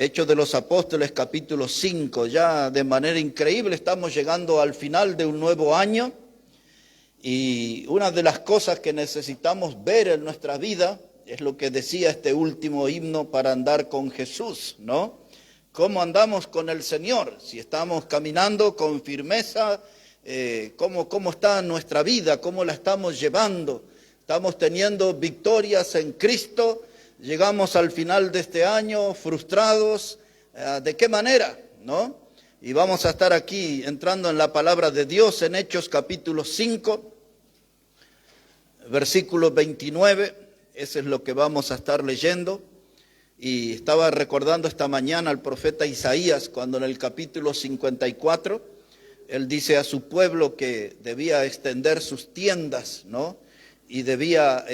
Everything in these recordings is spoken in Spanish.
Hechos de los Apóstoles, capítulo 5. Ya de manera increíble estamos llegando al final de un nuevo año. Y una de las cosas que necesitamos ver en nuestra vida es lo que decía este último himno para andar con Jesús, ¿no? ¿Cómo andamos con el Señor? Si estamos caminando con firmeza, ¿cómo está nuestra vida? ¿Cómo la estamos llevando? ¿Estamos teniendo victorias en Cristo? Llegamos al final de este año frustrados. ¿De qué manera? ¿No? Y vamos a estar aquí entrando en la palabra de Dios en Hechos capítulo 5, versículo 29. Ese es lo que vamos a estar leyendo. Y estaba recordando esta mañana al profeta Isaías cuando en el capítulo 54 él dice a su pueblo que debía extender sus tiendas, ¿no? Y debía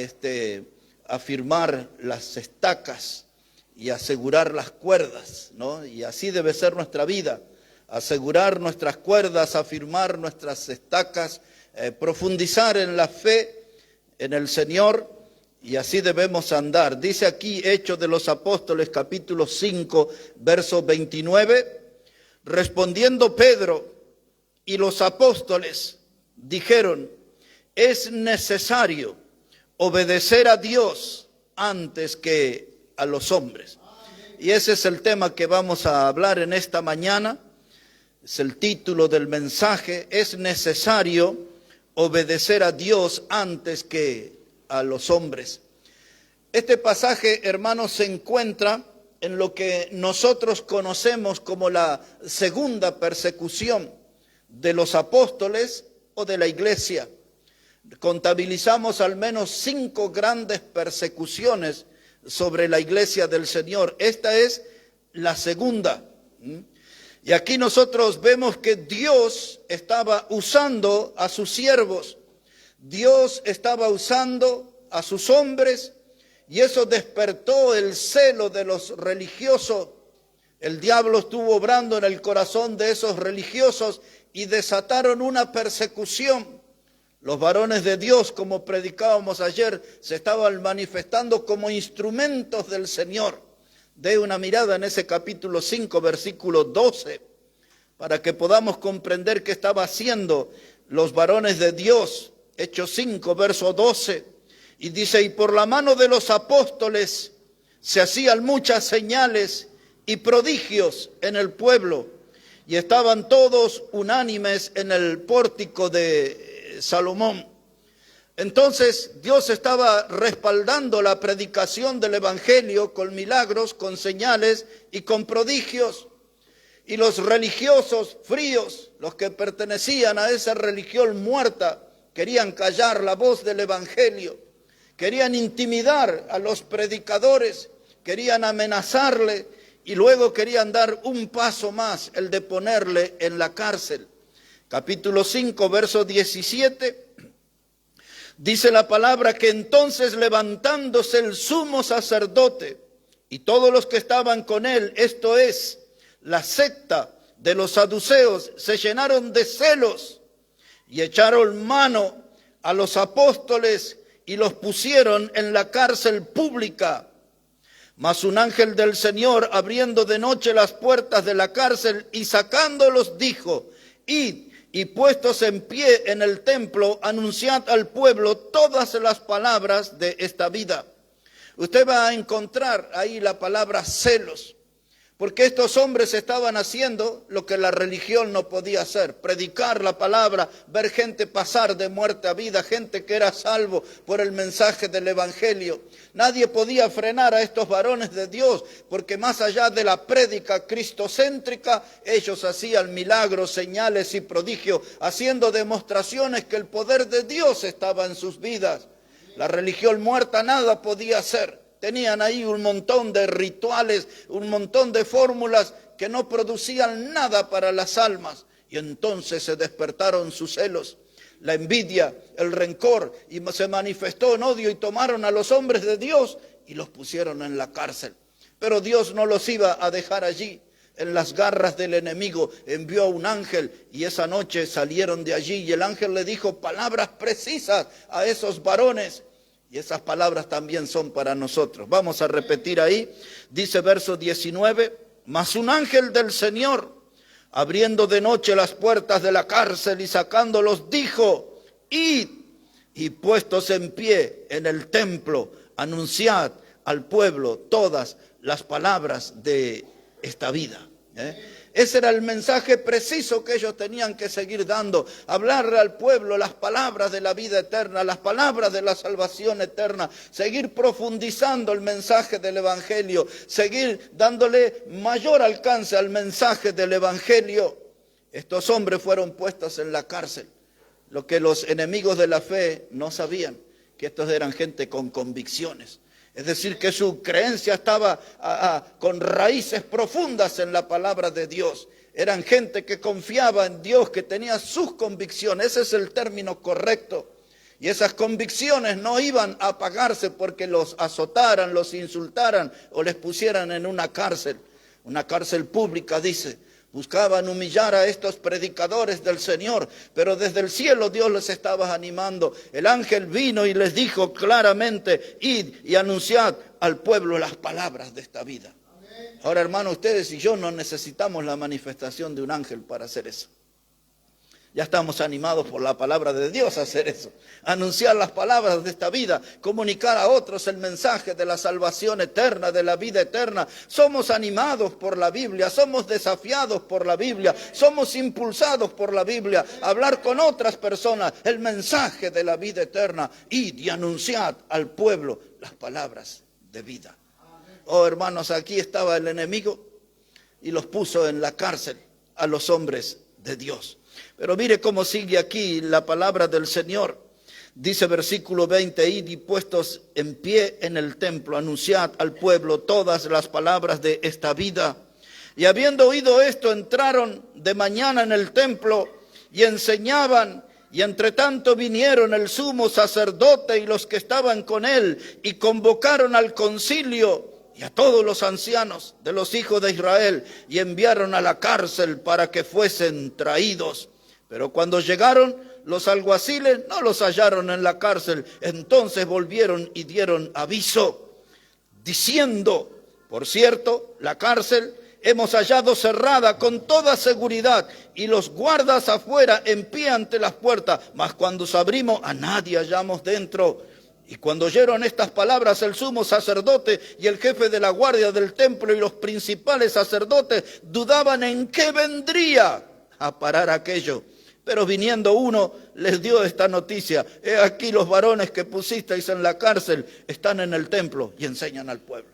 afirmar las estacas y asegurar las cuerdas, ¿no? Y así debe ser nuestra vida, asegurar nuestras cuerdas, afirmar nuestras estacas, profundizar en la fe, en el Señor, y así debemos andar. Dice aquí Hechos de los Apóstoles, capítulo 5, verso 29, respondiendo Pedro y los apóstoles dijeron: es necesario obedecer a Dios antes que a los hombres. Y ese es el tema que vamos a hablar en esta mañana. Es el título del mensaje: es necesario obedecer a Dios antes que a los hombres. Este pasaje, hermanos, se encuentra en lo que nosotros conocemos como la segunda persecución de los apóstoles o de la iglesia. Contabilizamos al menos 5 grandes persecuciones sobre la iglesia del Señor. Esta es la segunda. Y aquí nosotros vemos que Dios estaba usando a sus siervos. Dios estaba usando a sus hombres y eso despertó el celo de los religiosos. El diablo estuvo obrando en el corazón de esos religiosos y desataron una persecución. Los varones de Dios, como predicábamos ayer, se estaban manifestando como instrumentos del Señor. Dé una mirada en ese capítulo 5, versículo 12, para que podamos comprender qué estaba haciendo los varones de Dios. Hechos 5, verso 12, y dice: y por la mano de los apóstoles se hacían muchas señales y prodigios en el pueblo, y estaban todos unánimes en el pórtico de Salomón. Entonces Dios estaba respaldando la predicación del evangelio con milagros, con señales y con prodigios. Y los religiosos fríos, los que pertenecían a esa religión muerta, querían callar la voz del evangelio, querían intimidar a los predicadores, querían amenazarle y luego querían dar un paso más, el de ponerle en la cárcel. Capítulo 5, verso 17, dice la palabra que entonces levantándose el sumo sacerdote y todos los que estaban con él, esto es, la secta de los saduceos, se llenaron de celos y echaron mano a los apóstoles y los pusieron en la cárcel pública. Mas un ángel del Señor, abriendo de noche las puertas de la cárcel y sacándolos, dijo: id y puestos en pie en el templo, anunciad al pueblo todas las palabras de esta vida. Usted va a encontrar ahí la palabra celos, porque estos hombres estaban haciendo lo que la religión no podía hacer: predicar la palabra, ver gente pasar de muerte a vida, gente que era salvo por el mensaje del evangelio. Nadie podía frenar a estos varones de Dios, porque más allá de la prédica cristocéntrica, ellos hacían milagros, señales y prodigios, haciendo demostraciones que el poder de Dios estaba en sus vidas. La religión muerta nada podía hacer. Tenían ahí un montón de rituales, un montón de fórmulas que no producían nada para las almas. Y entonces se despertaron sus celos, la envidia, el rencor, y se manifestó en odio y tomaron a los hombres de Dios y los pusieron en la cárcel. Pero Dios no los iba a dejar allí, en las garras del enemigo. Envió a un ángel y esa noche salieron de allí y el ángel le dijo palabras precisas a esos varones. Y esas palabras también son para nosotros. Vamos a repetir ahí. Dice verso 19: Mas un ángel del Señor, abriendo de noche las puertas de la cárcel y sacándolos, dijo: id, y puestos en pie en el templo, anunciad al pueblo todas las palabras de esta vida. Ese era el mensaje preciso que ellos tenían que seguir dando, hablarle al pueblo las palabras de la vida eterna, las palabras de la salvación eterna, seguir profundizando el mensaje del Evangelio, seguir dándole mayor alcance al mensaje del Evangelio. Estos hombres fueron puestos en la cárcel, lo que los enemigos de la fe no sabían, que estos eran gente con convicciones. Es decir, que su creencia estaba con raíces profundas en la palabra de Dios. Eran gente que confiaba en Dios, que tenía sus convicciones. Ese es el término correcto. Y esas convicciones no iban a apagarse porque los azotaran, los insultaran o les pusieran en una cárcel pública, dice. Buscaban humillar a estos predicadores del Señor, pero desde el cielo Dios les estaba animando. El ángel vino y les dijo claramente: id y anunciad al pueblo las palabras de esta vida. Ahora, hermanos, ustedes y yo no necesitamos la manifestación de un ángel para hacer eso. Ya estamos animados por la palabra de Dios a hacer eso. Anunciar las palabras de esta vida, comunicar a otros el mensaje de la salvación eterna, de la vida eterna. Somos animados por la Biblia, somos desafiados por la Biblia, somos impulsados por la Biblia a hablar con otras personas el mensaje de la vida eterna. Id y anunciad al pueblo las palabras de vida. Oh, hermanos, aquí estaba el enemigo y los puso en la cárcel a los hombres de Dios. Pero mire cómo sigue aquí la palabra del Señor. Dice versículo 20: id y puestos en pie en el templo, anunciad al pueblo todas las palabras de esta vida. Y habiendo oído esto, entraron de mañana en el templo y enseñaban. Y entre tanto vinieron el sumo sacerdote y los que estaban con él, y convocaron al concilio y a todos los ancianos de los hijos de Israel, y enviaron a la cárcel para que fuesen traídos. Pero cuando llegaron los alguaciles, no los hallaron en la cárcel. Entonces volvieron y dieron aviso, diciendo: por cierto, la cárcel hemos hallado cerrada con toda seguridad, y los guardas afuera en pie ante las puertas. Mas cuando abrimos, a nadie hallamos dentro. Y cuando oyeron estas palabras, el sumo sacerdote y el jefe de la guardia del templo y los principales sacerdotes dudaban en qué vendría a parar aquello. Pero viniendo uno, les dio esta noticia: he aquí los varones que pusisteis en la cárcel están en el templo y enseñan al pueblo.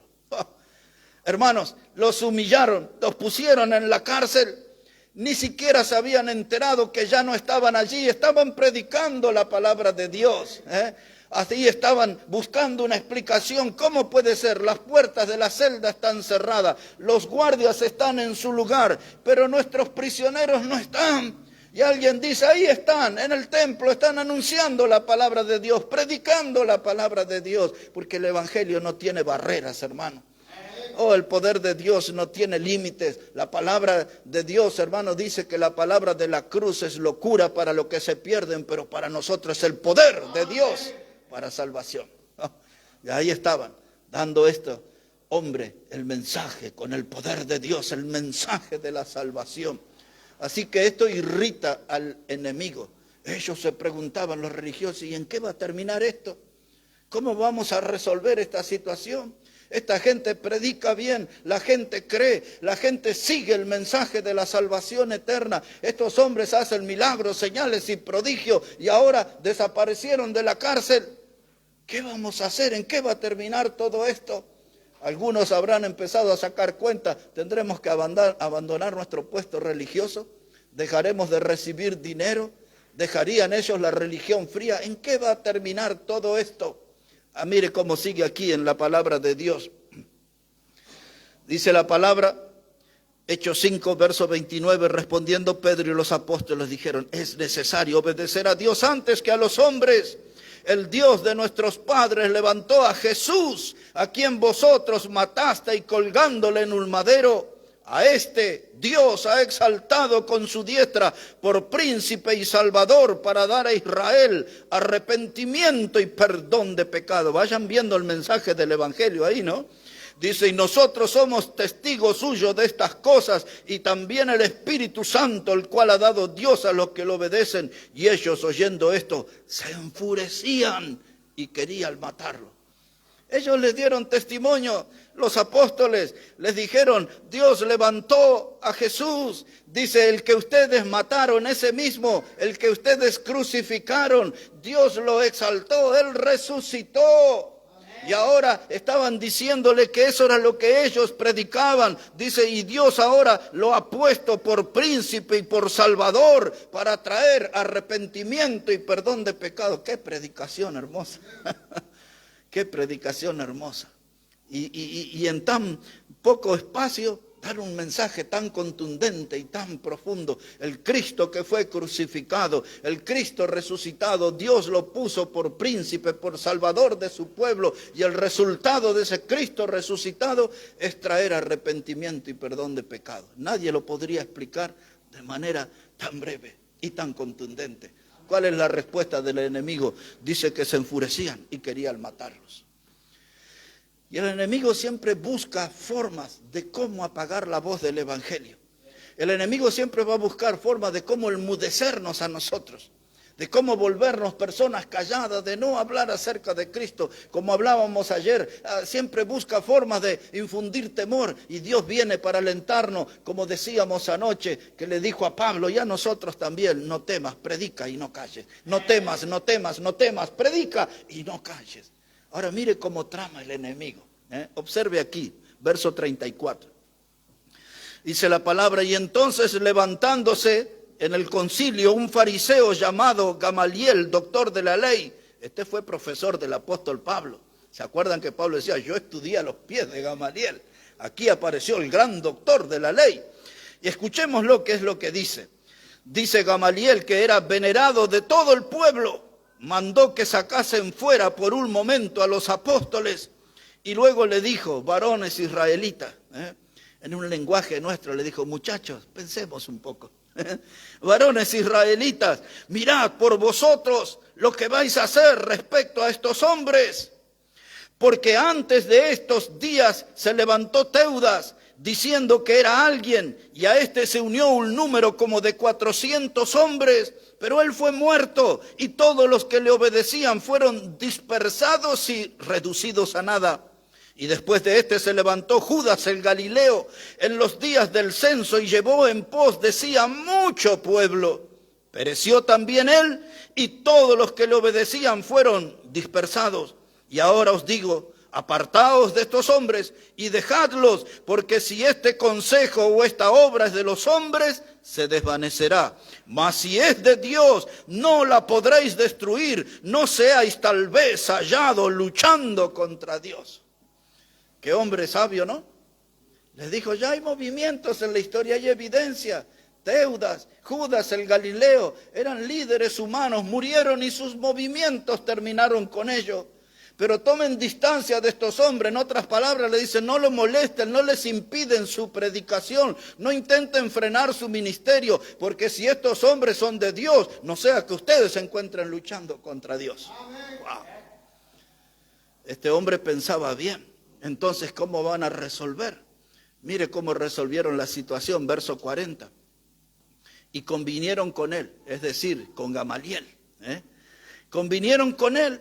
Hermanos, los humillaron, los pusieron en la cárcel. Ni siquiera se habían enterado que ya no estaban allí, estaban predicando la palabra de Dios. Así estaban buscando una explicación. ¿Cómo puede ser? Las puertas de la celda están cerradas, los guardias están en su lugar, pero nuestros prisioneros no están. Y alguien dice: ahí están, en el templo, están anunciando la palabra de Dios, predicando la palabra de Dios, porque el evangelio no tiene barreras, hermano. Oh, el poder de Dios no tiene límites. La palabra de Dios, hermano, dice que la palabra de la cruz es locura para los que se pierden, pero para nosotros es el poder de Dios para salvación. Y ahí estaban, dando esto, hombre, el mensaje con el poder de Dios, el mensaje de la salvación. Así que esto irrita al enemigo. Ellos se preguntaban, los religiosos: ¿y en qué va a terminar esto? ¿Cómo vamos a resolver esta situación? Esta gente predica bien, la gente cree, la gente sigue el mensaje de la salvación eterna. Estos hombres hacen milagros, señales y prodigios y ahora desaparecieron de la cárcel. ¿Qué vamos a hacer? ¿En qué va a terminar todo esto? Algunos habrán empezado a sacar cuenta: tendremos que abandonar nuestro puesto religioso, dejaremos de recibir dinero, dejarían ellos la religión fría. ¿En qué va a terminar todo esto? Mire cómo sigue aquí en la palabra de Dios. Dice la palabra, Hechos 5, verso 29, respondiendo Pedro y los apóstoles dijeron: es necesario obedecer a Dios antes que a los hombres. El Dios de nuestros padres levantó a Jesús, a quien vosotros matasteis colgándole en un madero. A este Dios ha exaltado con su diestra por príncipe y salvador, para dar a Israel arrepentimiento y perdón de pecado. Vayan viendo el mensaje del evangelio ahí, ¿no? Dice, y nosotros somos testigos suyos de estas cosas, y también el Espíritu Santo, el cual ha dado Dios a los que lo obedecen. Y ellos, oyendo esto, se enfurecían y querían matarlo. Ellos les dieron testimonio, los apóstoles les dijeron, Dios levantó a Jesús. Dice, el que ustedes mataron, ese mismo, el que ustedes crucificaron, Dios lo exaltó, Él resucitó. Y ahora estaban diciéndole que eso era lo que ellos predicaban. Dice, y Dios ahora lo ha puesto por príncipe y por salvador para traer arrepentimiento y perdón de pecado. ¡Qué predicación hermosa! ¡Qué predicación hermosa! Y en tan poco espacio dar un mensaje tan contundente y tan profundo. El Cristo que fue crucificado, el Cristo resucitado, Dios lo puso por príncipe, por salvador de su pueblo, y el resultado de ese Cristo resucitado es traer arrepentimiento y perdón de pecado. Nadie lo podría explicar de manera tan breve y tan contundente. ¿Cuál es la respuesta del enemigo? Dice que se enfurecían y querían matarlos. Y el enemigo siempre busca formas de cómo apagar la voz del evangelio. El enemigo siempre va a buscar formas de cómo enmudecernos a nosotros, de cómo volvernos personas calladas, de no hablar acerca de Cristo. Como hablábamos ayer, siempre busca formas de infundir temor, y Dios viene para alentarnos, como decíamos anoche, que le dijo a Pablo y a nosotros también, no temas, predica y no calles. No temas, no temas, no temas, predica y no calles. Ahora mire cómo trama el enemigo. Observe aquí, verso 34. Dice la palabra, y entonces levantándose en el concilio un fariseo llamado Gamaliel, doctor de la ley. Este fue profesor del apóstol Pablo. ¿Se acuerdan que Pablo decía, yo estudié a los pies de Gamaliel? Aquí apareció el gran doctor de la ley. Y escuchemos lo que es lo que dice. Dice Gamaliel, que era venerado de todo el pueblo, mandó que sacasen fuera por un momento a los apóstoles, y luego le dijo, varones israelitas, en un lenguaje nuestro le dijo, muchachos, pensemos un poco. Varones israelitas, mirad por vosotros lo que vais a hacer respecto a estos hombres, porque antes de estos días se levantó Teudas, diciendo que era alguien, y a este se unió un número como de 400 hombres, pero él fue muerto, y todos los que le obedecían fueron dispersados y reducidos a nada. Y después de este se levantó Judas el Galileo en los días del censo, y llevó en pos de sí a mucho pueblo. Pereció también él, y todos los que le obedecían fueron dispersados. Y ahora os digo, apartaos de estos hombres y dejadlos, porque si este consejo o esta obra es de los hombres, se desvanecerá. Mas si es de Dios, no la podréis destruir. No seáis tal vez hallados luchando contra Dios. Qué hombre sabio, ¿no? Les dijo, ya hay movimientos en la historia, hay evidencia. Teudas, Judas el Galileo, eran líderes humanos, murieron y sus movimientos terminaron con ellos. Pero tomen distancia de estos hombres. En otras palabras le dicen, no los molesten, no les impiden su predicación, no intenten frenar su ministerio, porque si estos hombres son de Dios, no sea que ustedes se encuentren luchando contra Dios. Wow. Este hombre pensaba bien. Entonces, ¿cómo van a resolver? Mire cómo resolvieron la situación, verso 40. Y convinieron con él, es decir, con Gamaliel. Convinieron con él,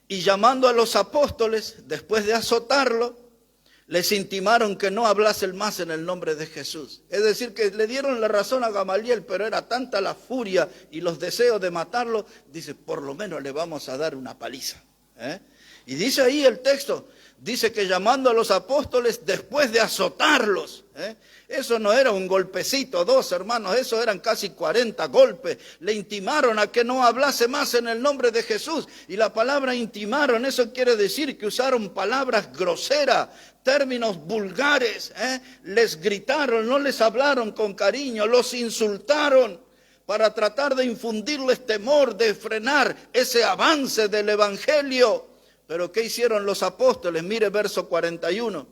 y llamando a los apóstoles, después de azotarlo, les intimaron que no hablasen más en el nombre de Jesús. Es decir, que le dieron la razón a Gamaliel, pero era tanta la furia y los deseos de matarlo, dice, por lo menos le vamos a dar una paliza. Y dice ahí el texto, dice que llamando a los apóstoles después de azotarlos, eso no era un golpecito, dos hermanos, eso eran casi 40 golpes, le intimaron a que no hablase más en el nombre de Jesús. Y la palabra intimaron, eso quiere decir que usaron palabras groseras, términos vulgares, les gritaron, no les hablaron con cariño, los insultaron para tratar de infundirles temor, de frenar ese avance del evangelio. Pero ¿qué hicieron los apóstoles? Mire verso 41.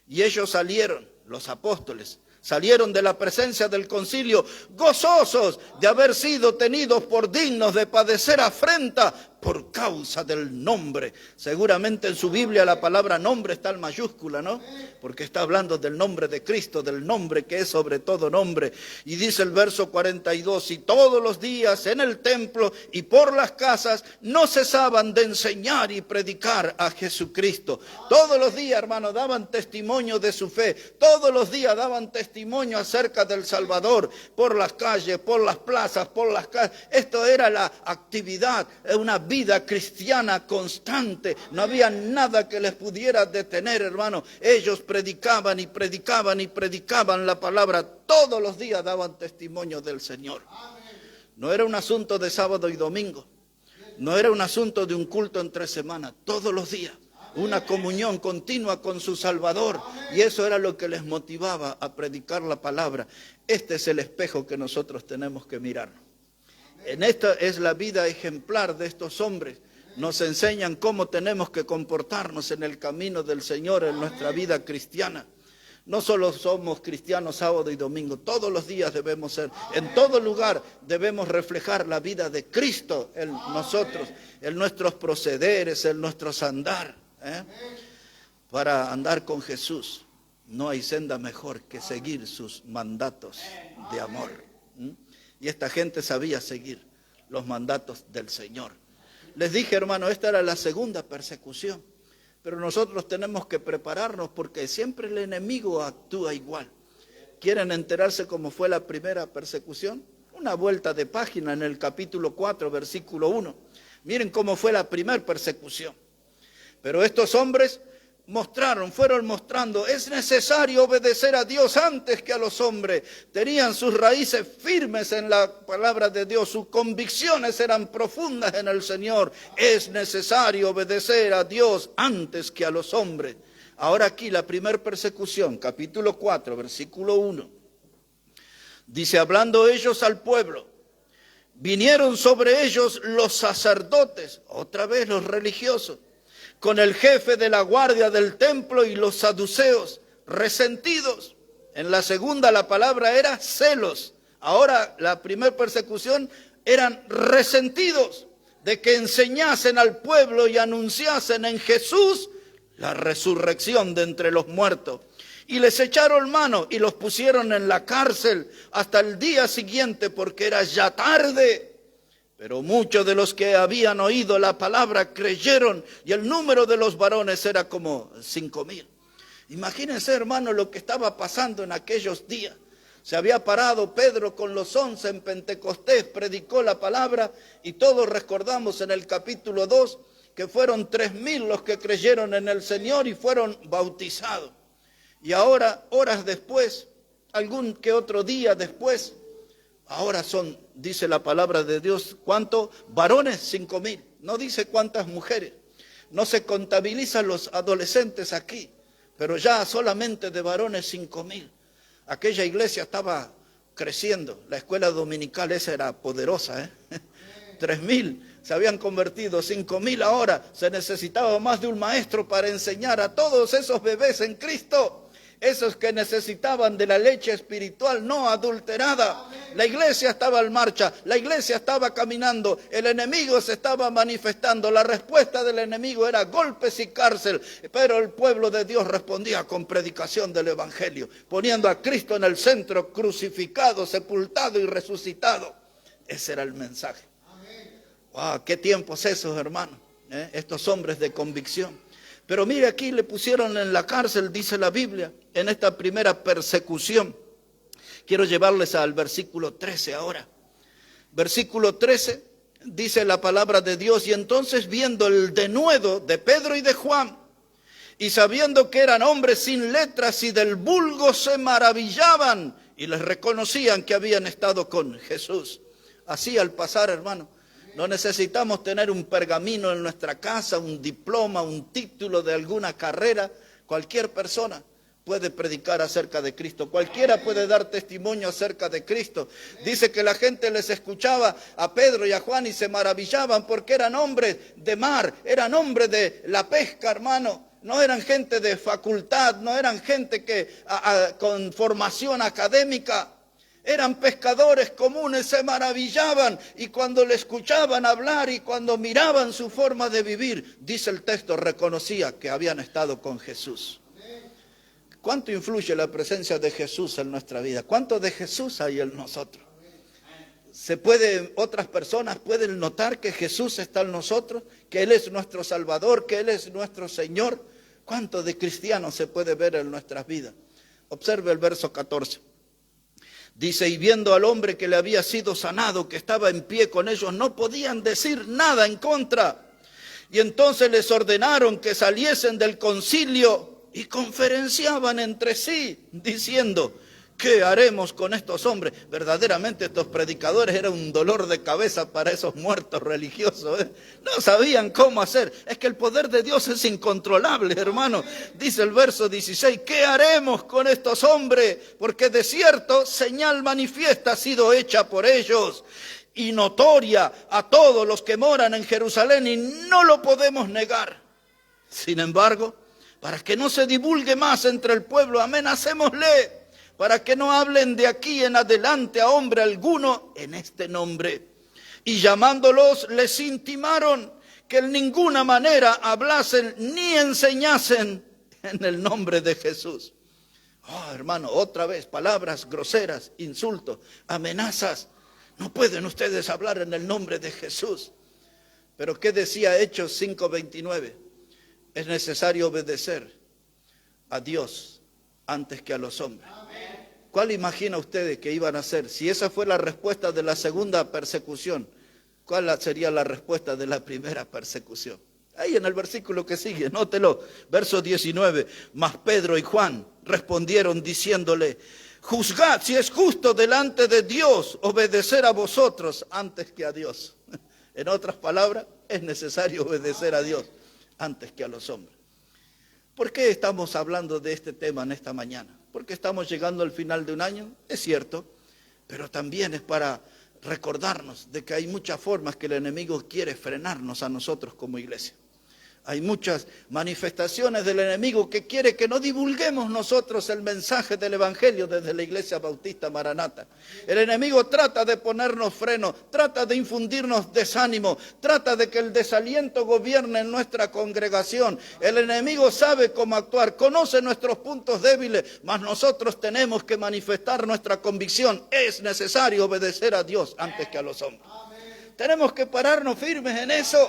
Y ellos salieron, los apóstoles, salieron de la presencia del concilio, gozosos de haber sido tenidos por dignos de padecer afrenta por causa del nombre. Seguramente en su Biblia la palabra nombre está en mayúscula, ¿no? Porque está hablando del nombre de Cristo, del nombre que es sobre todo nombre. Y dice el verso 42, y todos los días en el templo y por las casas no cesaban de enseñar y predicar a Jesucristo. Todos los días, hermano, daban testimonio de su fe. Todos los días daban testimonio acerca del Salvador, por las calles, por las plazas, por las calles. Esto era la actividad, una vida cristiana constante. No había nada que les pudiera detener, hermano. Ellos predicaban y predicaban y predicaban la palabra. Todos los días daban testimonio del Señor. No era un asunto de sábado y domingo. No era un asunto de un culto entre semanas. Todos los días. Una comunión continua con su Salvador. Y eso era lo que les motivaba a predicar la palabra. Este es el espejo que nosotros tenemos que mirar. En esta es la vida ejemplar de estos hombres. Nos enseñan cómo tenemos que comportarnos en el camino del Señor en nuestra vida cristiana. No solo somos cristianos sábado y domingo, todos los días debemos ser, en todo lugar debemos reflejar la vida de Cristo en nosotros, en nuestros procederes, en nuestros andar. Para andar con Jesús no hay senda mejor que seguir sus mandatos de amor. Y esta gente sabía seguir los mandatos del Señor. Les dije, hermano, esta era la segunda persecución. Pero nosotros tenemos que prepararnos porque siempre el enemigo actúa igual. ¿Quieren enterarse cómo fue la primera persecución? Una vuelta de página en el capítulo 4, versículo 1. Miren cómo fue la primera persecución. Pero estos hombres fueron mostrando, es necesario obedecer a Dios antes que a los hombres. Tenían sus raíces firmes en la palabra de Dios, sus convicciones eran profundas en el Señor. Es necesario obedecer a Dios antes que a los hombres. Ahora aquí la primera persecución, capítulo 4, versículo 1. Dice, hablando ellos al pueblo, vinieron sobre ellos los sacerdotes, otra vez los religiosos, con el jefe de la guardia del templo y los saduceos, resentidos. En la segunda la palabra era celos. Ahora la primera persecución eran resentidos de que enseñasen al pueblo y anunciasen en Jesús la resurrección de entre los muertos. Y les echaron mano y los pusieron en la cárcel hasta el día siguiente porque era ya tarde. Pero muchos de los que habían oído la palabra creyeron y el número de los varones era como 5,000. Imagínense, hermano, lo que estaba pasando en aquellos días. Se había parado Pedro con los 11 en Pentecostés, predicó la palabra y todos recordamos en el capítulo 2 que fueron 3,000 los que creyeron en el Señor y fueron bautizados. Y ahora, horas después, algún que otro día después, ahora son, dice la palabra de Dios, ¿cuántos? Varones, 5,000. No dice cuántas mujeres. No se contabilizan los adolescentes aquí, pero ya solamente de varones 5,000. Aquella iglesia estaba creciendo. La escuela dominical esa era poderosa, 3,000 se habían convertido, 5,000 ahora. Se necesitaba más de un maestro para enseñar a todos esos bebés en Cristo. Esos que necesitaban de la leche espiritual no adulterada. La iglesia estaba en marcha, la iglesia estaba caminando, el enemigo se estaba manifestando. La respuesta del enemigo era golpes y cárcel, pero el pueblo de Dios respondía con predicación del evangelio, poniendo a Cristo en el centro, crucificado, sepultado y resucitado. Ese era el mensaje. ¡Wow! ¡Qué tiempos esos, hermanos! Estos hombres de convicción. Pero mire, aquí le pusieron en la cárcel, dice la Biblia, en esta primera persecución. Quiero llevarles al versículo 13 ahora. Versículo 13, dice la palabra de Dios, y entonces viendo el denuedo de Pedro y de Juan, y sabiendo que eran hombres sin letras y del vulgo, se maravillaban y les reconocían que habían estado con Jesús. Así al pasar, hermano. No necesitamos tener un pergamino en nuestra casa, un diploma, un título de alguna carrera. Cualquier persona puede predicar acerca de Cristo. Cualquiera puede dar testimonio acerca de Cristo. Dice que la gente les escuchaba a Pedro y a Juan y se maravillaban porque eran hombres de mar, eran hombres de la pesca, hermano. No eran gente de facultad, no eran gente que con formación académica. Eran pescadores comunes, se maravillaban y cuando le escuchaban hablar y cuando miraban su forma de vivir, dice el texto, reconocía que habían estado con Jesús. ¿Cuánto influye la presencia de Jesús en nuestra vida? ¿Cuánto de Jesús hay en nosotros? Otras personas pueden notar que Jesús está en nosotros, que Él es nuestro Salvador, que Él es nuestro Señor. ¿Cuánto de cristianos se puede ver en nuestras vidas? Observe el verso 14. Dice, y viendo al hombre que le había sido sanado, que estaba en pie con ellos, no podían decir nada en contra. Y entonces les ordenaron que saliesen del concilio y conferenciaban entre sí, diciendo, ¿qué haremos con estos hombres? Verdaderamente estos predicadores eran un dolor de cabeza para esos muertos religiosos, ¿eh? No sabían cómo hacer. Es que el poder de Dios es incontrolable, hermano. Dice el verso 16, ¿qué haremos con estos hombres? Porque de cierto señal manifiesta ha sido hecha por ellos y notoria a todos los que moran en Jerusalén y no lo podemos negar. Sin embargo, para que no se divulgue más entre el pueblo, amenacémosle, para que no hablen de aquí en adelante a hombre alguno en este nombre. Y llamándolos, les intimaron que en ninguna manera hablasen ni enseñasen en el nombre de Jesús. Oh, hermano, otra vez, palabras groseras, insultos, amenazas. No pueden ustedes hablar en el nombre de Jesús. Pero ¿qué decía Hechos 5:29? Es necesario obedecer a Dios antes que a los hombres. ¿Cuál imagina ustedes que iban a hacer? Si esa fue la respuesta de la segunda persecución, ¿cuál sería la respuesta de la primera persecución? Ahí en el versículo que sigue, nótelo, verso 19. Mas Pedro y Juan respondieron diciéndole, juzgad si es justo delante de Dios obedecer a vosotros antes que a Dios. En otras palabras, es necesario obedecer a Dios antes que a los hombres. ¿Por qué estamos hablando de este tema en esta mañana? Porque estamos llegando al final de un año, es cierto, pero también es para recordarnos de que hay muchas formas que el enemigo quiere frenarnos a nosotros como iglesia. Hay muchas manifestaciones del enemigo que quiere que no divulguemos nosotros el mensaje del Evangelio desde la Iglesia Bautista Maranata. El enemigo trata de ponernos freno, trata de infundirnos desánimo, trata de que el desaliento gobierne en nuestra congregación. El enemigo sabe cómo actuar, conoce nuestros puntos débiles, mas nosotros tenemos que manifestar nuestra convicción. Es necesario obedecer a Dios antes que a los hombres. Tenemos que pararnos firmes en eso.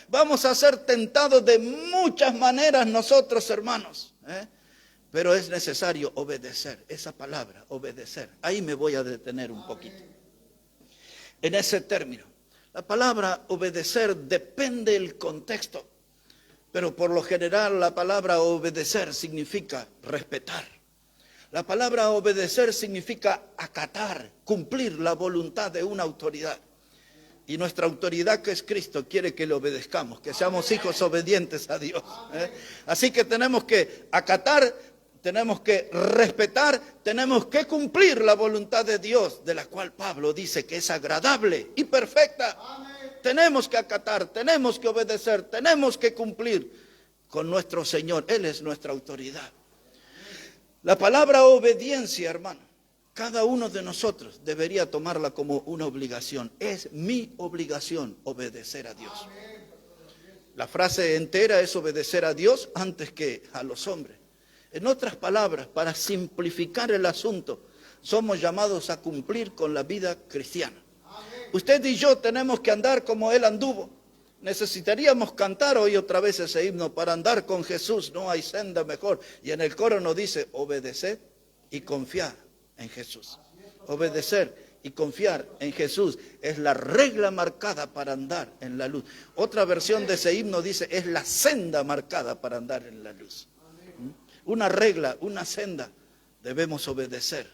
Vamos a ser tentados de muchas maneras nosotros, hermanos, pero es necesario obedecer. Esa palabra, obedecer, ahí me voy a detener un poquito. En ese término, la palabra obedecer depende del contexto, pero por lo general la palabra obedecer significa respetar. La palabra obedecer significa acatar, cumplir la voluntad de una autoridad. Y nuestra autoridad, que es Cristo, quiere que le obedezcamos, que seamos hijos obedientes a Dios. Así que tenemos que acatar, tenemos que respetar, tenemos que cumplir la voluntad de Dios, de la cual Pablo dice que es agradable y perfecta. Amén. Tenemos que acatar, tenemos que obedecer, tenemos que cumplir con nuestro Señor. Él es nuestra autoridad. La palabra obediencia, hermano, cada uno de nosotros debería tomarla como una obligación. Es mi obligación obedecer a Dios. La frase entera es obedecer a Dios antes que a los hombres. En otras palabras, para simplificar el asunto, somos llamados a cumplir con la vida cristiana. Usted y yo tenemos que andar como Él anduvo. Necesitaríamos cantar hoy otra vez ese himno, para andar con Jesús no hay senda mejor. Y en el coro nos dice, obedeced y confiad en Jesús. Obedecer y confiar en Jesús es la regla marcada para andar en la luz. Otra versión de ese himno dice, es la senda marcada para andar en la luz. Una regla, una senda, debemos obedecer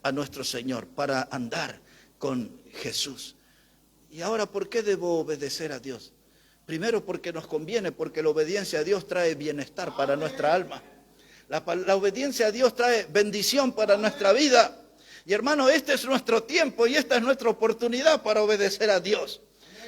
a nuestro Señor para andar con Jesús. Y ahora, ¿por qué debo obedecer a Dios? Primero, porque nos conviene, porque la obediencia a Dios trae bienestar para nuestra alma. La obediencia a Dios trae bendición para nuestra vida. Y hermano, este es nuestro tiempo y esta es nuestra oportunidad para obedecer a Dios.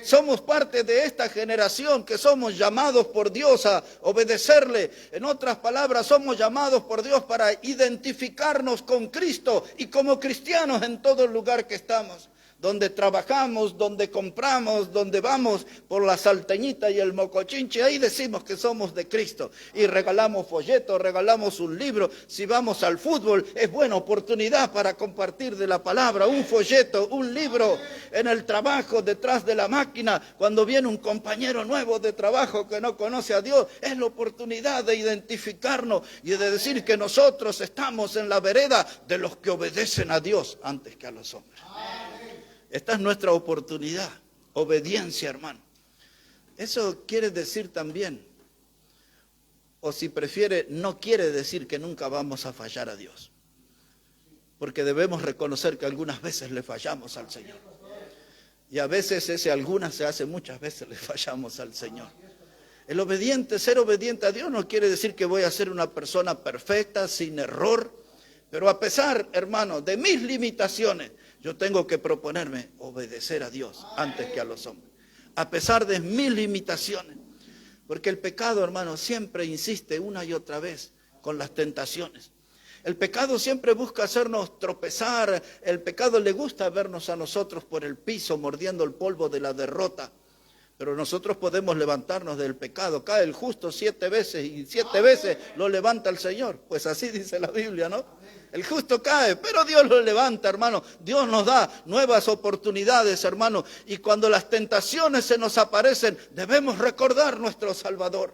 Somos parte de esta generación que somos llamados por Dios a obedecerle. En otras palabras, somos llamados por Dios para identificarnos con Cristo y como cristianos en todo lugar que estamos. Donde trabajamos, donde compramos, donde vamos por la salteñita y el mocochinche, ahí decimos que somos de Cristo y regalamos folletos, regalamos un libro. Si vamos al fútbol, es buena oportunidad para compartir de la palabra, un folleto, un libro. En el trabajo, detrás de la máquina, cuando viene un compañero nuevo de trabajo que no conoce a Dios, es la oportunidad de identificarnos y de decir que nosotros estamos en la vereda de los que obedecen a Dios antes que a los hombres. Esta es nuestra oportunidad, obediencia, hermano. Eso quiere decir también, o si prefiere, no quiere decir que nunca vamos a fallar a Dios. Porque debemos reconocer que algunas veces le fallamos al Señor. Y a veces ese algunas se hace muchas veces le fallamos al Señor. El obediente, ser obediente a Dios no quiere decir que voy a ser una persona perfecta, sin error. Pero a pesar, hermano, de mis limitaciones, yo tengo que proponerme obedecer a Dios antes que a los hombres. A pesar de mis limitaciones. Porque el pecado, hermano, siempre insiste una y otra vez con las tentaciones. El pecado siempre busca hacernos tropezar. El pecado le gusta vernos a nosotros por el piso, mordiendo el polvo de la derrota. Pero nosotros podemos levantarnos del pecado. Cae el justo 7 veces y 7 veces lo levanta el Señor. Pues así dice la Biblia, ¿no? El justo cae, pero Dios lo levanta, hermano. Dios nos da nuevas oportunidades, hermano. Y cuando las tentaciones se nos aparecen, debemos recordar nuestro Salvador.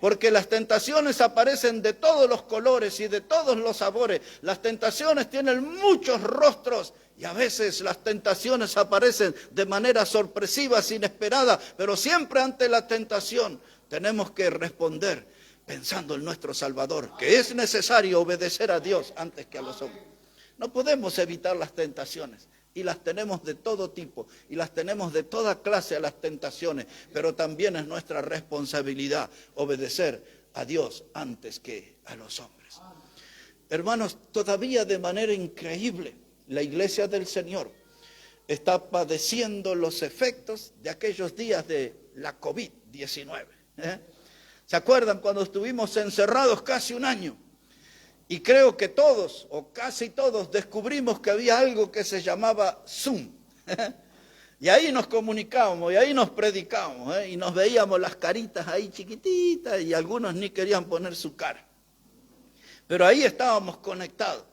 Porque las tentaciones aparecen de todos los colores y de todos los sabores. Las tentaciones tienen muchos rostros. Y a veces las tentaciones aparecen de manera sorpresiva, inesperada, pero siempre ante la tentación tenemos que responder pensando en nuestro Salvador, que es necesario obedecer a Dios antes que a los hombres. No podemos evitar las tentaciones, y las tenemos de todo tipo, y las tenemos de toda clase a las tentaciones, pero también es nuestra responsabilidad obedecer a Dios antes que a los hombres. Hermanos, todavía de manera increíble, la iglesia del Señor está padeciendo los efectos de aquellos días de la COVID-19. ¿Se acuerdan cuando estuvimos encerrados casi un año? Y creo que todos, o casi todos, descubrimos que había algo que se llamaba Zoom. Y ahí nos comunicábamos, y ahí nos predicábamos, y nos veíamos las caritas ahí chiquititas, y algunos ni querían poner su cara. Pero ahí estábamos conectados.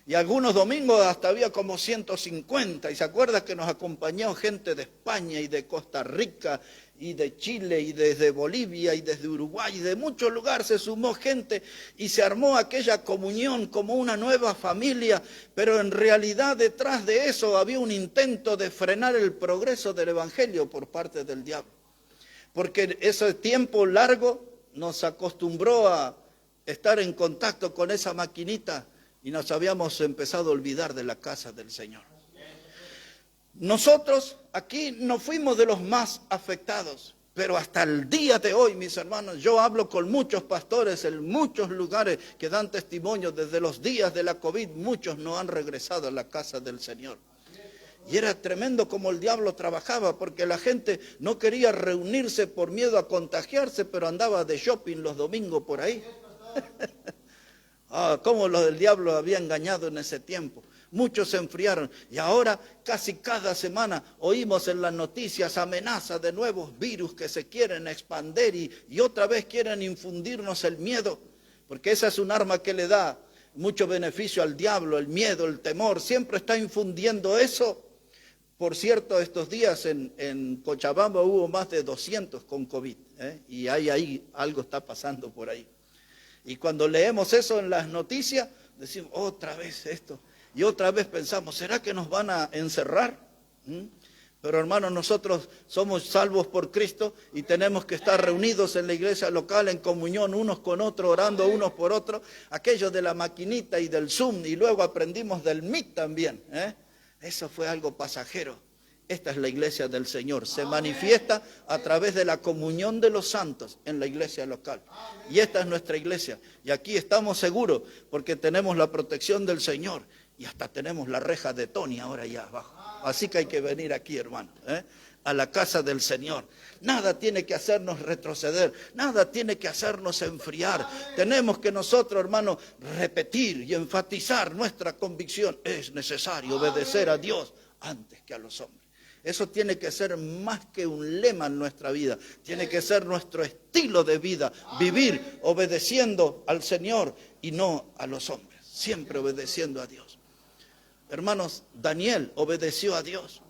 Y algunos domingos hasta había como 150. Y se acuerda que nos acompañó gente de España y de Costa Rica y de Chile y desde Bolivia y desde Uruguay. Y de muchos lugares se sumó gente y se armó aquella comunión como una nueva familia. Pero en realidad detrás de eso había un intento de frenar el progreso del Evangelio por parte del diablo. Porque ese tiempo largo nos acostumbró a estar en contacto con esa maquinita y nos habíamos empezado a olvidar de la casa del Señor. Nosotros aquí no fuimos de los más afectados, pero hasta el día de hoy, mis hermanos, yo hablo con muchos pastores en muchos lugares que dan testimonio desde los días de la COVID, muchos no han regresado a la casa del Señor. Y era tremendo como el diablo trabajaba, porque la gente no quería reunirse por miedo a contagiarse, pero andaba de shopping los domingos por ahí. Cómo los del diablo había engañado en ese tiempo. Muchos se enfriaron y ahora casi cada semana oímos en las noticias amenazas de nuevos virus que se quieren expandir y otra vez quieren infundirnos el miedo, porque esa es un arma que le da mucho beneficio al diablo, el miedo, el temor, siempre está infundiendo eso. Por cierto, estos días en Cochabamba hubo más de 200 con COVID, y ahí algo está pasando por ahí. Y cuando leemos eso en las noticias, decimos, otra vez esto. Y otra vez pensamos, ¿será que nos van a encerrar? Pero hermanos, nosotros somos salvos por Cristo y tenemos que estar reunidos en la iglesia local, en comunión unos con otros, orando unos por otros. Aquello de la maquinita y del Zoom, y luego aprendimos del Meet también. Eso fue algo pasajero. Esta es la iglesia del Señor. Se manifiesta a través de la comunión de los santos en la iglesia local. Y esta es nuestra iglesia. Y aquí estamos seguros porque tenemos la protección del Señor. Y hasta tenemos la reja de Tony ahora ya abajo. Así que hay que venir aquí, hermano, a la casa del Señor. Nada tiene que hacernos retroceder, nada tiene que hacernos enfriar. Tenemos que nosotros, hermano, repetir y enfatizar nuestra convicción. Es necesario obedecer a Dios antes que a los hombres. Eso tiene que ser más que un lema en nuestra vida. Tiene que ser nuestro estilo de vida. Vivir obedeciendo al Señor y no a los hombres. Siempre obedeciendo a Dios. Hermanos, Daniel obedeció a Dios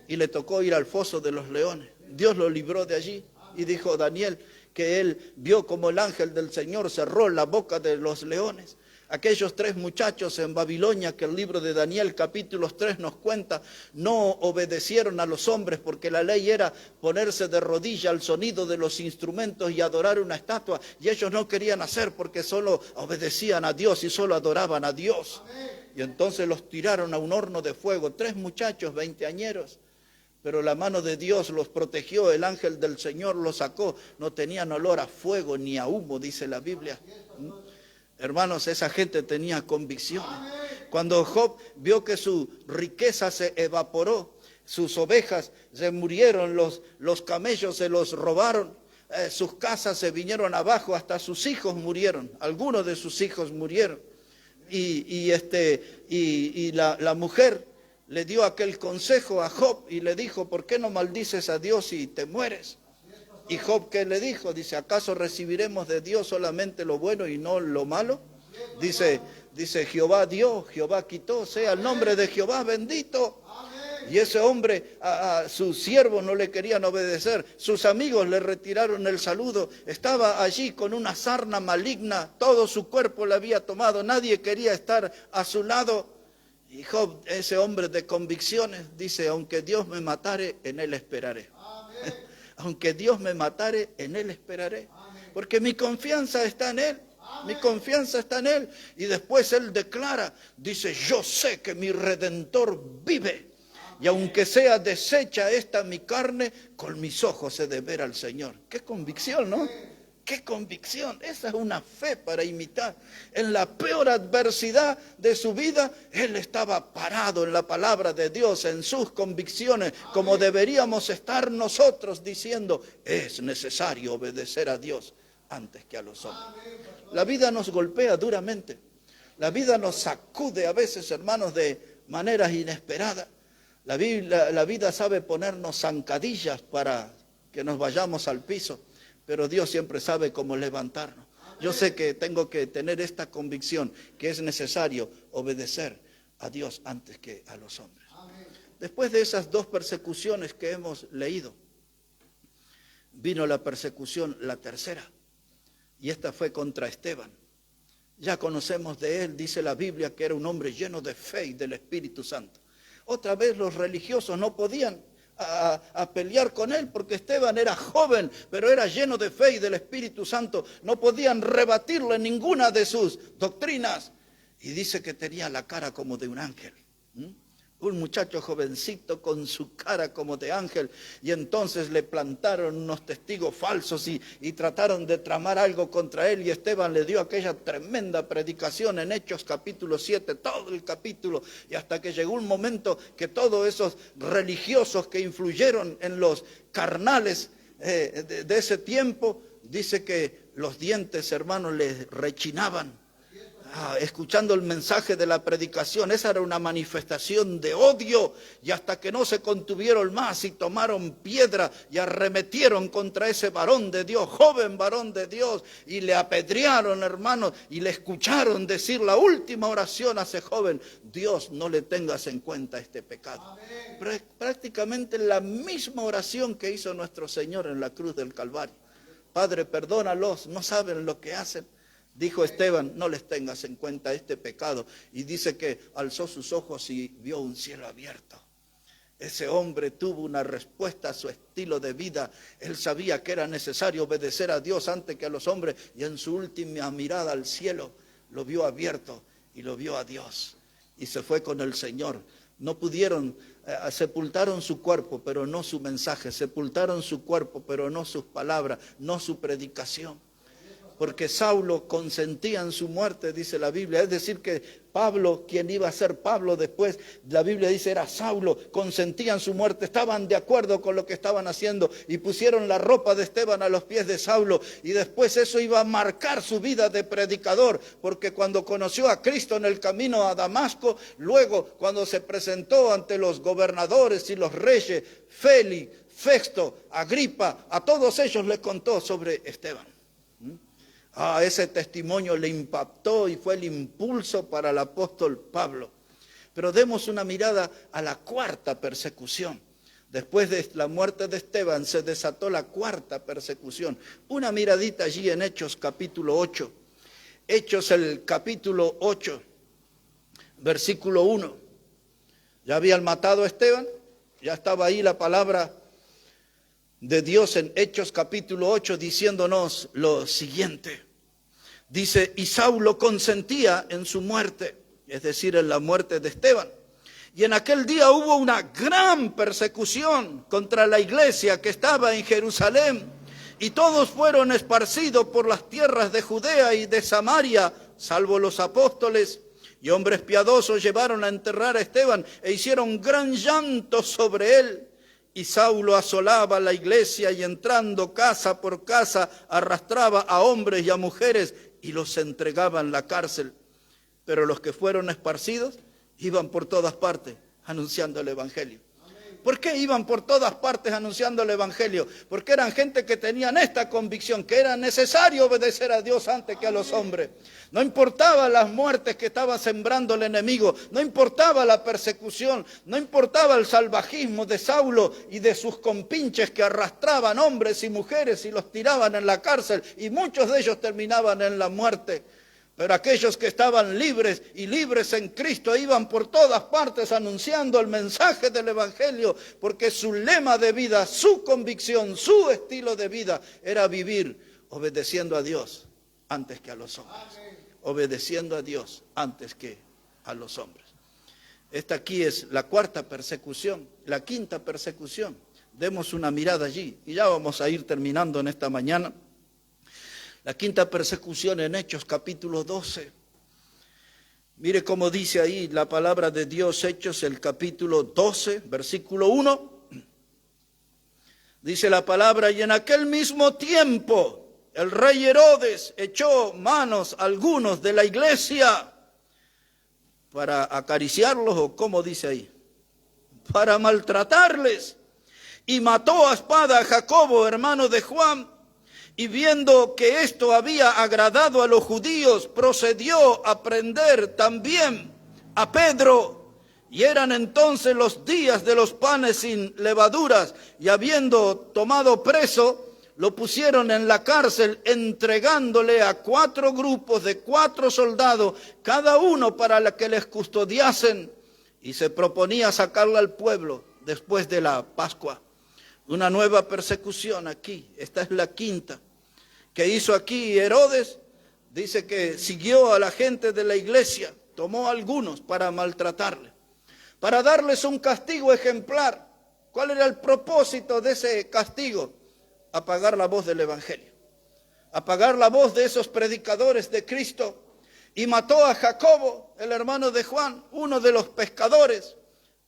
y le tocó ir al foso de los leones. Dios lo libró de allí y dijo Daniel que él vio como el ángel del Señor cerró la boca de los leones. Aquellos 3 muchachos en Babilonia que el libro de Daniel capítulo 3 nos cuenta, no obedecieron a los hombres porque la ley era ponerse de rodilla al sonido de los instrumentos y adorar una estatua. Y ellos no querían hacer porque solo obedecían a Dios y solo adoraban a Dios. Y entonces los tiraron a un horno de fuego, 3 muchachos veinteañeros. Pero la mano de Dios los protegió, el ángel del Señor los sacó. No tenían olor a fuego ni a humo, dice la Biblia. Hermanos, esa gente tenía convicciones. Cuando Job vio que su riqueza se evaporó, sus ovejas se murieron, los camellos se los robaron, sus casas se vinieron abajo, hasta sus hijos murieron, algunos de sus hijos murieron. Y la mujer le dio aquel consejo a Job y le dijo, ¿por qué no maldices a Dios y te mueres? Y Job, ¿qué le dijo? Dice, ¿acaso recibiremos de Dios solamente lo bueno y no lo malo? Dice, Jehová dio, Jehová quitó, sea el nombre de Jehová bendito. Y ese hombre, a sus siervos no le querían obedecer, sus amigos le retiraron el saludo, estaba allí con una sarna maligna, todo su cuerpo le había tomado, nadie quería estar a su lado. Y Job, ese hombre de convicciones, dice, aunque Dios me matare, en él esperaré. Aunque Dios me matare, en él esperaré. Porque mi confianza está en él. Mi confianza está en él. Y después él declara, dice, yo sé que mi Redentor vive. Y aunque sea deshecha esta mi carne, con mis ojos he de ver al Señor. Qué convicción, ¿no? Qué convicción. Esa es una fe para imitar. En la peor adversidad de su vida, él estaba parado en la palabra de Dios, en sus convicciones, como deberíamos estar nosotros diciendo, es necesario obedecer a Dios antes que a los hombres. La vida nos golpea duramente. La vida nos sacude a veces, hermanos, de maneras inesperadas. La vida sabe ponernos zancadillas para que nos vayamos al piso. Pero Dios siempre sabe cómo levantarnos. Yo sé que tengo que tener esta convicción, que es necesario obedecer a Dios antes que a los hombres. Después de esas 2 persecuciones que hemos leído, vino la persecución, la tercera, y esta fue contra Esteban. Ya conocemos de él, dice la Biblia, que era un hombre lleno de fe y del Espíritu Santo. Otra vez los religiosos no podían a pelear con él, porque Esteban era joven, pero era lleno de fe y del Espíritu Santo. No podían rebatirle ninguna de sus doctrinas. Y dice que tenía la cara como de un ángel. Un muchacho jovencito con su cara como de ángel. Y entonces le plantaron unos testigos falsos y trataron de tramar algo contra él. Y Esteban le dio aquella tremenda predicación en Hechos capítulo 7, todo el capítulo. Y hasta que llegó un momento que todos esos religiosos que influyeron en los carnales de ese tiempo, dice que los dientes, hermanos, les rechinaban. Escuchando el mensaje de la predicación, esa era una manifestación de odio, y hasta que no se contuvieron más y tomaron piedra y arremetieron contra ese varón de Dios, joven varón de Dios, y le apedrearon, hermanos, y le escucharon decir la última oración a ese joven: Dios, no le tengas en cuenta este pecado. Prácticamente la misma oración que hizo nuestro Señor en la cruz del Calvario. Padre, perdónalos, no saben lo que hacen. Dijo Esteban, no les tengas en cuenta este pecado. Y dice que alzó sus ojos y vio un cielo abierto. Ese hombre tuvo una respuesta a su estilo de vida. Él sabía que era necesario obedecer a Dios antes que a los hombres. Y en su última mirada al cielo, lo vio abierto y lo vio a Dios. Y se fue con el Señor. No pudieron, sepultaron su cuerpo, pero no su mensaje. Sepultaron su cuerpo, pero no sus palabras, no su predicación. porque Saulo consentía en su muerte, dice la Biblia. Es decir que Pablo, quien iba a ser Pablo después, la Biblia dice era Saulo, consentía en su muerte, estaban de acuerdo con lo que estaban haciendo y pusieron la ropa de Esteban a los pies de Saulo, y después eso iba a marcar su vida de predicador, porque cuando conoció a Cristo en el camino a Damasco, luego cuando se presentó ante los gobernadores y los reyes, Félix, Festo, Agripa, a todos ellos les contó sobre Esteban. Ese testimonio le impactó y fue el impulso para el apóstol Pablo. Pero demos una mirada a la cuarta persecución. Después de la muerte de Esteban se desató la cuarta persecución. Una miradita allí en Hechos capítulo 8. Hechos el capítulo 8, versículo 1. Ya habían matado a Esteban, ya estaba ahí la palabra de Dios en Hechos capítulo 8 diciéndonos lo siguiente. Dice, y Saulo consentía en su muerte, es decir, en la muerte de Esteban. Y en aquel día hubo una gran persecución contra la iglesia que estaba en Jerusalén, y todos fueron esparcidos por las tierras de Judea y de Samaria, salvo los apóstoles. Y hombres piadosos llevaron a enterrar a Esteban e hicieron gran llanto sobre él. Y Saulo asolaba la iglesia y entrando casa por casa arrastraba a hombres y a mujeres y los entregaba en la cárcel. Pero los que fueron esparcidos iban por todas partes anunciando el evangelio. ¿Por qué iban por todas partes anunciando el evangelio? Porque eran gente que tenían esta convicción, que era necesario obedecer a Dios antes que a los hombres. No importaba las muertes que estaba sembrando el enemigo, no importaba la persecución, no importaba el salvajismo de Saulo y de sus compinches que arrastraban hombres y mujeres y los tiraban en la cárcel, y muchos de ellos terminaban en la muerte. Pero aquellos que estaban libres y libres en Cristo iban por todas partes anunciando el mensaje del evangelio, porque su lema de vida, su convicción, su estilo de vida era vivir obedeciendo a Dios antes que a los hombres. Obedeciendo a Dios antes que a los hombres. Esta aquí es la cuarta persecución. La quinta persecución, demos una mirada allí y ya vamos a ir terminando en esta mañana. La quinta persecución en Hechos capítulo 12. Mire cómo dice ahí la palabra de Dios, Hechos el capítulo 12, versículo 1. Dice la palabra, y en aquel mismo tiempo el rey Herodes echó manos a algunos de la iglesia para acariciarlos, o como dice ahí, para maltratarles, y mató a espada a Jacobo, hermano de Juan. Y viendo que esto había agradado a los judíos, procedió a prender también a Pedro. Y eran entonces los días de los panes sin levaduras, y habiendo tomado preso, lo pusieron en la cárcel, entregándole a 4 grupos de 4 soldados, cada uno para que les custodiasen. Y se proponía sacarle al pueblo después de la Pascua. Una nueva persecución aquí, esta es la quinta. ¿Qué hizo aquí Herodes? Dice que siguió a la gente de la iglesia, tomó a algunos para maltratarle, para darles un castigo ejemplar. ¿Cuál era el propósito de ese castigo? Apagar la voz del evangelio, apagar la voz de esos predicadores de Cristo. Y mató a Jacobo, el hermano de Juan, uno de los pescadores.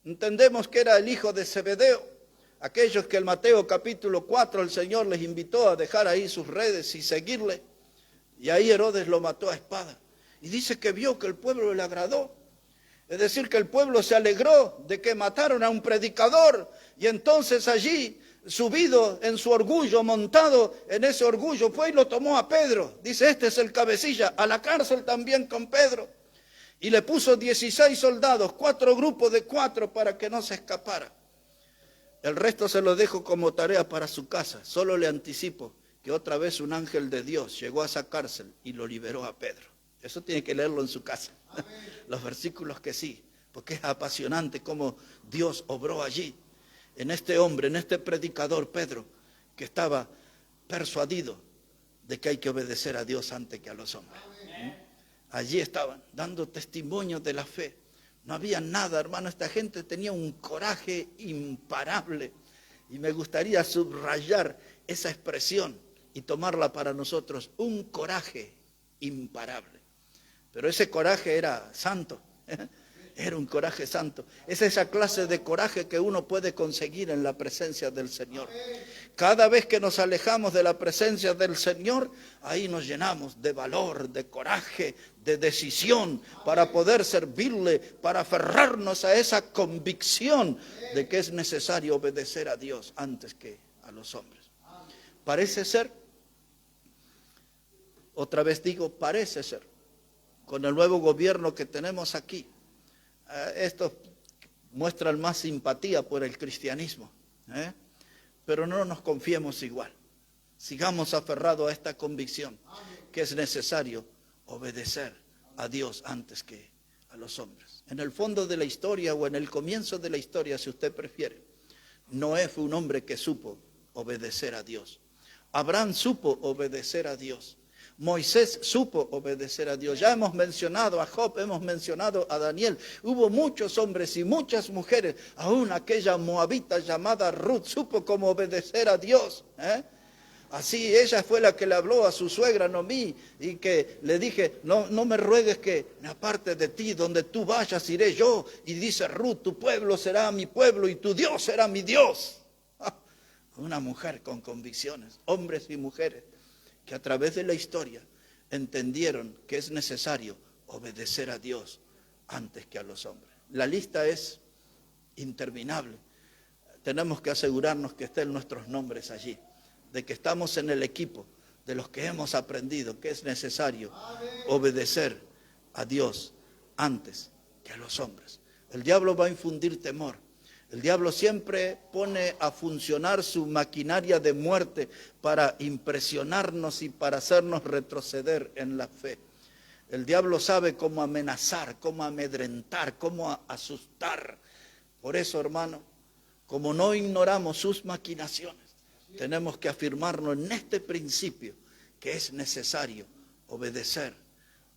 Entendemos que era el hijo de Zebedeo. Aquellos que en Mateo capítulo 4 el Señor les invitó a dejar ahí sus redes y seguirle. Y ahí Herodes lo mató a espada. Y dice que vio que el pueblo le agradó. Es decir, que el pueblo se alegró de que mataron a un predicador. Y entonces allí, subido en su orgullo, montado en ese orgullo, fue y lo tomó a Pedro. Dice, este es el cabecilla, a la cárcel también con Pedro. Y le puso 16 soldados, 4 grupos de 4 para que no se escapara. El resto se lo dejo como tarea para su casa. Solo le anticipo que otra vez un ángel de Dios llegó a esa cárcel y lo liberó a Pedro. Eso tiene que leerlo en su casa. Los versículos que sí, porque es apasionante cómo Dios obró allí, en este hombre, en este predicador Pedro, que estaba persuadido de que hay que obedecer a Dios antes que a los hombres. Allí estaban, dando testimonio de la fe. No había nada, hermano, esta gente tenía un coraje imparable. Y me gustaría subrayar esa expresión, y tomarla para nosotros un coraje imparable. Pero ese coraje era santo, era un coraje santo. Es esa clase de coraje que uno puede conseguir en la presencia del Señor. Cada vez que nos alejamos de la presencia del Señor, ahí nos llenamos de valor, de coraje, de decisión para poder servirle, para aferrarnos a esa convicción de que es necesario obedecer a Dios antes que a los hombres. Parece ser, otra vez digo, parece ser, con el nuevo gobierno que tenemos aquí, estos muestran más simpatía por el cristianismo, pero no nos confiemos igual. Sigamos aferrados a esta convicción que es necesario obedecer a Dios antes que a los hombres. En el fondo de la historia o en el comienzo de la historia, si usted prefiere, Noé fue un hombre que supo obedecer a Dios. Abraham supo obedecer a Dios. Moisés supo obedecer a Dios. Ya hemos mencionado a Job, hemos mencionado a Daniel. Hubo muchos hombres y muchas mujeres. Aún aquella moabita llamada Ruth supo cómo obedecer a Dios. Así ella fue la que le habló a su suegra Noemí y que le dije, no me ruegues que me aparte de ti, donde tú vayas iré yo. Y dice Ruth, tu pueblo será mi pueblo y tu Dios será mi Dios. Una mujer con convicciones, hombres y mujeres que a través de la historia entendieron que es necesario obedecer a Dios antes que a los hombres. La lista es interminable. Tenemos que asegurarnos que estén nuestros nombres allí, de que estamos en el equipo de los que hemos aprendido que es necesario obedecer a Dios antes que a los hombres. El diablo va a infundir temor. El diablo siempre pone a funcionar su maquinaria de muerte para impresionarnos y para hacernos retroceder en la fe. El diablo sabe cómo amenazar, cómo amedrentar, cómo asustar. Por eso, hermano, como no ignoramos sus maquinaciones, tenemos que afirmarnos en este principio que es necesario obedecer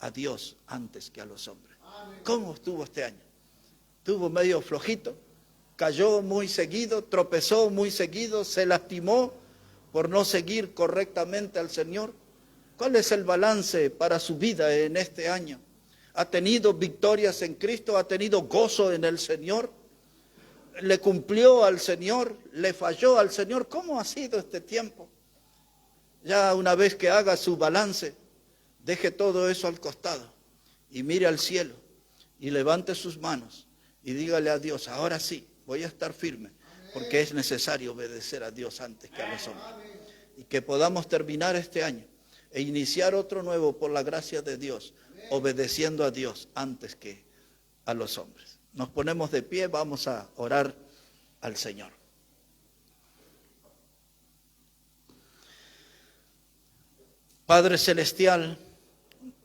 a Dios antes que a los hombres. ¿Cómo estuvo este año? ¿Estuvo medio flojito? Cayó muy seguido, tropezó muy seguido, se lastimó por no seguir correctamente al Señor. ¿Cuál es el balance para su vida en este año? ¿Ha tenido victorias en Cristo? ¿Ha tenido gozo en el Señor? ¿Le cumplió al Señor? ¿Le falló al Señor? ¿Cómo ha sido este tiempo? Ya una vez que haga su balance, deje todo eso al costado y mire al cielo y levante sus manos y dígale a Dios, ahora sí, voy a estar firme, porque es necesario obedecer a Dios antes que a los hombres. Y que podamos terminar este año e iniciar otro nuevo por la gracia de Dios, obedeciendo a Dios antes que a los hombres. Nos ponemos de pie, vamos a orar al Señor. Padre Celestial,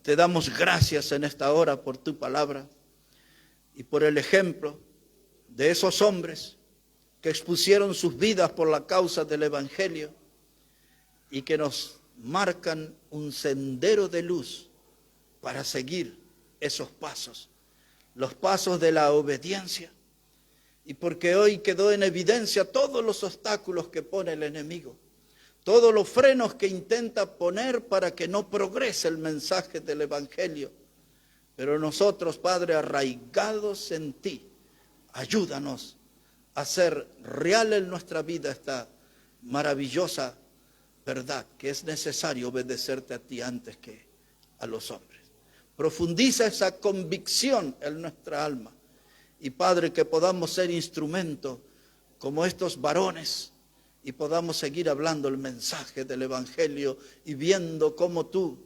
te damos gracias en esta hora por tu palabra y por el ejemplo de esos hombres que expusieron sus vidas por la causa del Evangelio y que nos marcan un sendero de luz para seguir esos pasos, los pasos de la obediencia. Y porque hoy quedó en evidencia todos los obstáculos que pone el enemigo, todos los frenos que intenta poner para que no progrese el mensaje del Evangelio. Pero nosotros, Padre, arraigados en ti, ayúdanos a hacer real en nuestra vida esta maravillosa verdad, que es necesario obedecerte a ti antes que a los hombres. Profundiza esa convicción en nuestra alma. Y Padre, que podamos ser instrumento como estos varones y podamos seguir hablando el mensaje del Evangelio y viendo cómo tú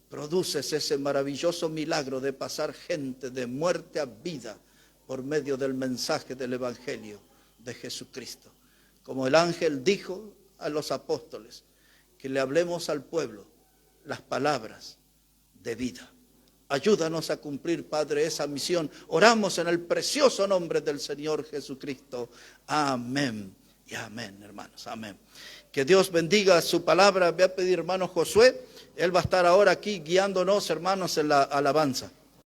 produces ese maravilloso milagro de pasar gente de muerte a vida por medio del mensaje del Evangelio de Jesucristo. Como el ángel dijo a los apóstoles, que le hablemos al pueblo las palabras de vida. Ayúdanos a cumplir, Padre, esa misión. Oramos en el precioso nombre del Señor Jesucristo. Amén y amén, hermanos. Amén. Que Dios bendiga su palabra. Voy a pedir, hermano Josué, él va a estar ahora aquí guiándonos, hermanos, en la alabanza.